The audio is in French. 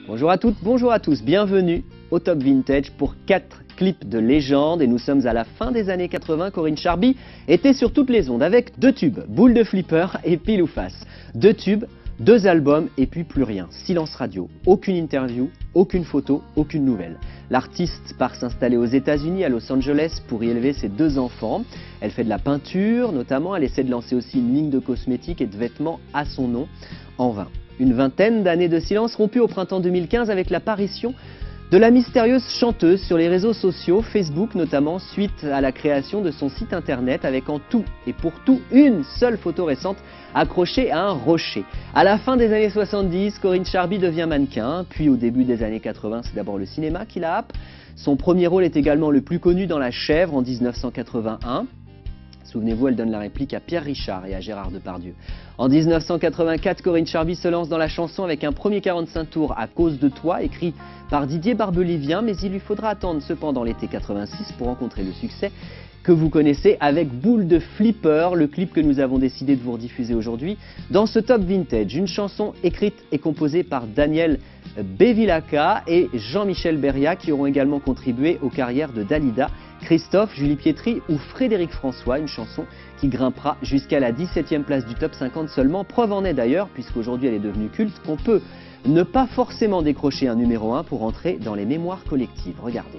Bonjour à toutes, bonjour à tous, bienvenue au Top Vintage pour 4 clips de légende et nous sommes à la fin des années 80. Corinne Charby était sur toutes les ondes avec 2 tubes, Boule de Flipper et Pile ou Face. 2 tubes, 2 albums et puis plus rien, silence radio, aucune interview, aucune photo, aucune nouvelle. L'artiste part s'installer aux États-Unis, à Los Angeles, pour y élever ses 2 enfants. Elle fait de la peinture notamment, elle essaie de lancer aussi une ligne de cosmétiques et de vêtements à son nom, en vain. Une vingtaine d'années de silence rompues au printemps 2015 avec l'apparition de la mystérieuse chanteuse sur les réseaux sociaux, Facebook notamment, suite à la création de son site internet avec en tout et pour tout une seule photo récente accrochée à un rocher. À la fin des années 70, Corinne Charby devient mannequin, puis au début des années 80, c'est d'abord le cinéma qui la happe. Son premier rôle est également le plus connu dans La Chèvre en 1981. Souvenez-vous, elle donne la réplique à Pierre Richard et à Gérard Depardieu. En 1984, Corinne Charby se lance dans la chanson avec un premier 45 tours à cause de toi, écrit par Didier Barbelivien, mais il lui faudra attendre cependant l'été 86 pour rencontrer le succès que vous connaissez avec Boule de Flipper, le clip que nous avons décidé de vous rediffuser aujourd'hui dans ce Top Vintage. Une chanson écrite et composée par Daniel Bevilacqua et Jean-Michel Beria qui auront également contribué aux carrières de Dalida, Christophe, Julie Pietri ou Frédéric François, une chanson qui grimpera jusqu'à la 17e place du top 50 seulement. Preuve en est d'ailleurs, puisqu'aujourd'hui elle est devenue culte, qu'on peut ne pas forcément décrocher un numéro 1 pour entrer dans les mémoires collectives. Regardez.